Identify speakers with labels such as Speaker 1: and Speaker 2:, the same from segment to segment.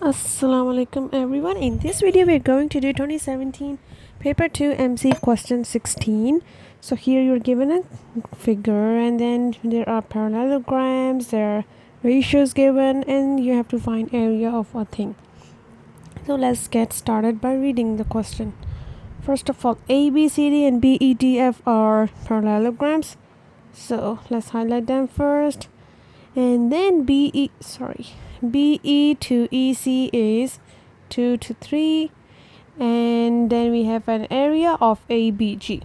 Speaker 1: Assalamu alaikum everyone. In this video we're going to do 2017 paper 2 MC question 16. So here you're given a figure and then there are parallelograms, there are ratios given, and you have to find area of a thing. So let's get started by reading the question. First of all, A, B, C, D and B, E, D, F are parallelograms. So let's highlight them first. And then BE to EC is 2 to 3, and then we have an area of ABG,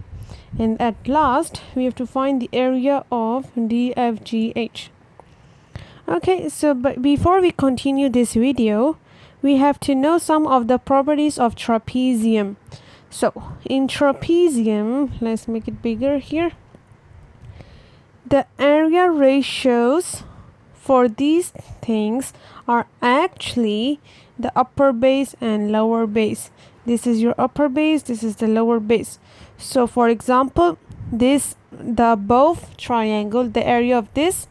Speaker 1: and at last we have to find the area of DFGH. Okay, so but before we continue this video, we have to know some of the properties of trapezium. So in trapezium, let's make it bigger here. The area ratios for these things are actually the upper base and lower base. This is your upper base, this is the lower base. So for example, the above triangle, the area of this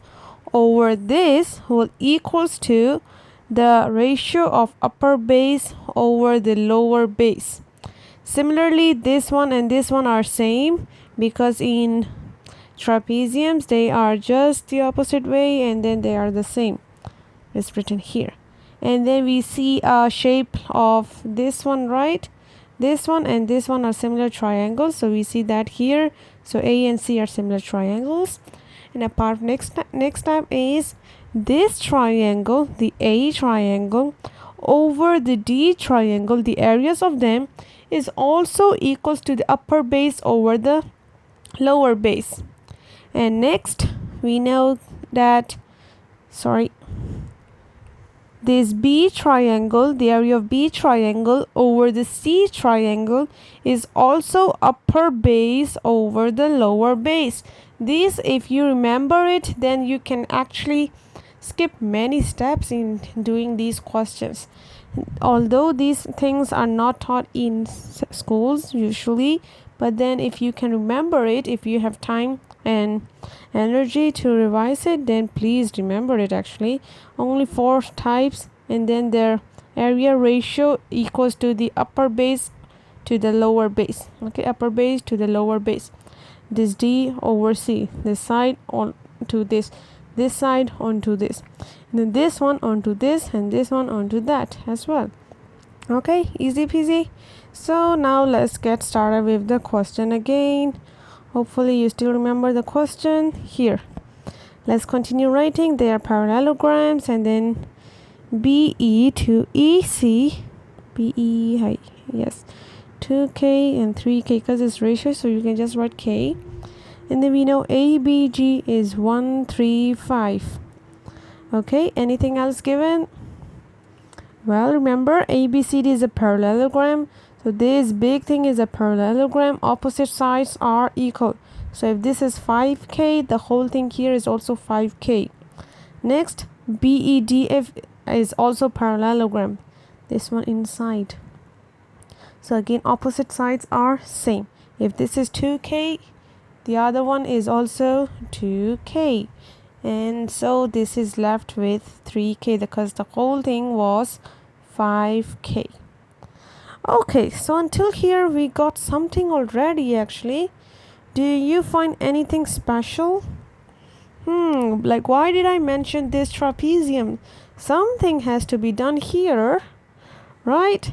Speaker 1: over this will equals to the ratio of upper base over the lower base. Similarly, this one and this one are same, because in trapeziums they are just the opposite way and then they are the same. It's written here. And then we see a shape of this one, right? This one and this one are similar triangles, so we see that here. So A and C are similar triangles. And apart next time is this triangle, the A triangle over the D triangle, the areas of them is also equals to the upper base over the lower base. And next we know that this B triangle, the area of B triangle over the C triangle is also upper base over the lower base. This, if you remember it, then you can actually skip many steps in doing these questions. Although these things are not taught in schools usually, but then if you can remember it, if you have time and energy to revise it, then please remember it. Actually only 4 types, and then their area ratio equals to the upper base to the lower base. Okay, upper base to the lower base. This D over C, this side on to this side onto this, and then this one onto this, and this one onto that as well. Okay, easy peasy. So now let's get started with the question again. Hopefully you still remember the question. Here, let's continue writing. They are parallelograms, and then BE to EC, yes, 2K and 3K, because it's ratio, so you can just write K. And then we know ABG is 1, 3, 5. Okay, anything else given? Well, remember ABCD is a parallelogram. So this big thing is a parallelogram. Opposite sides are equal. So if this is 5K, the whole thing here is also 5K. Next, BEDF is also parallelogram. This one inside. So again, opposite sides are same. If this is 2K, the other one is also 2K. And so this is left with 3K because the whole thing was 5K. Okay, so until here we got something already. Actually, do you find anything special? Like, why did I mention this trapezium? Something has to be done here, right?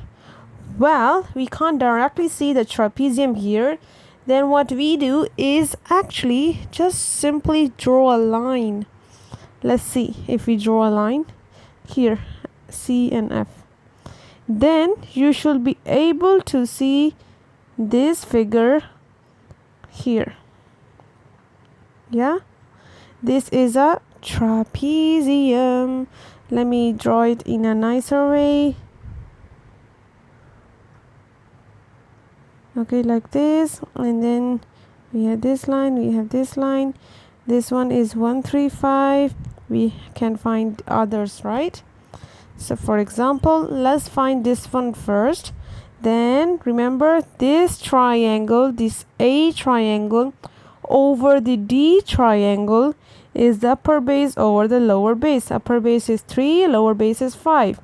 Speaker 1: Well, we can't directly see the trapezium here. Then what we do is actually just simply draw a line. Let's see if we draw a line here, C and F. Then you should be able to see this figure here. Yeah, this is a trapezium. Let me draw it in a nicer way. Okay, like this, and then we have this line, we have this line. This one is 1, 3, 5. We can find others, right? So for example, let's find this one first. Then remember this triangle, this A triangle over the D triangle is the upper base over the lower base. Upper base is 3, lower base is 5.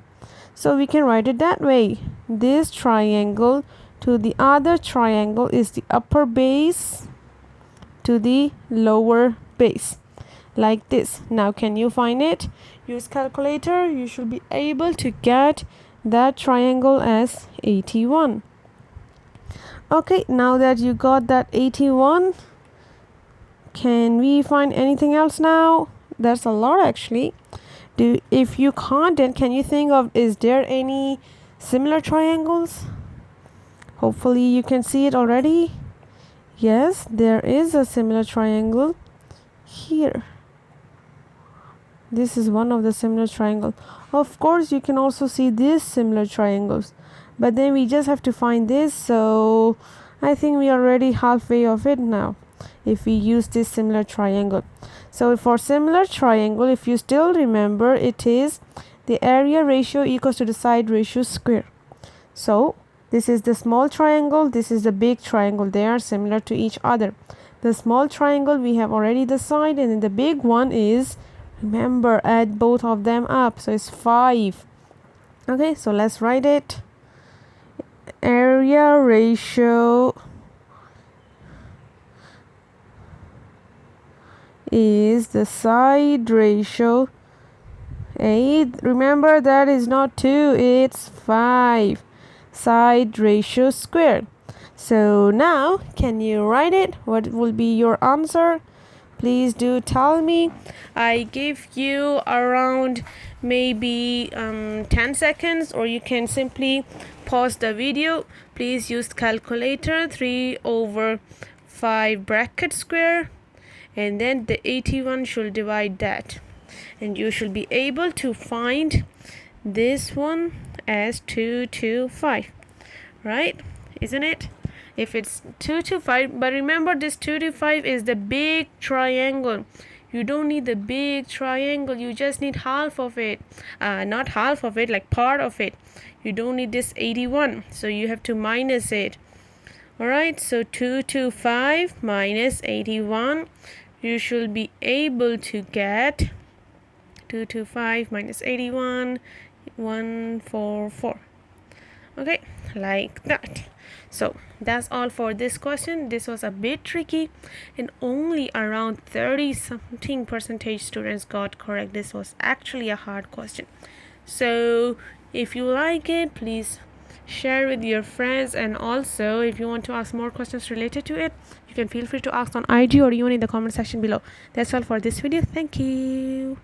Speaker 1: So we can write it that way. This triangle to the other triangle is the upper base to the lower base, like this. Now can you find it? Use calculator. You should be able to get that triangle as 81. Okay, now that you got that 81, can we find anything else now? That's a lot actually. If you can't, then can you think of, is there any similar triangles? Hopefully you can see it already. Yes, there is a similar triangle here. This is one of the similar triangle. Of course, you can also see these similar triangles, but then we just have to find this. So I think we are already halfway of it now if we use this similar triangle. So for similar triangle, if you still remember, it is the area ratio equals to the side ratio square. So this is the small triangle, this is the big triangle. They are similar to each other. The small triangle, we have already the side, and then the big one is, remember, add both of them up, so it's 5. Okay, so let's write it. Area ratio is the side ratio. 8. Remember, that is not 2, it's 5. Side ratio squared. So now can you write it? What will be your answer? Please do tell me. I give you around maybe 10 seconds, or you can simply pause the video. Please use calculator. 3/5 bracket square, and then the 81 should divide that, and you should be able to find this one as 225, right? Isn't it? If it's 225, but remember, this 225 is the big triangle. You don't need the big triangle, you just need half of it. Not half of it, like part of it. You don't need this 81, so you have to minus it. Alright, so 225 minus 81, you should be able to get 225 minus 81, 144. Okay, like that. So that's all for this question. This was a bit tricky, and only around 30 something percentage students got correct. This was actually a hard question. So if you like it, please share with your friends, and also if you want to ask more questions related to it, you can feel free to ask on IG or even in the comment section below. That's all for this video. Thank you.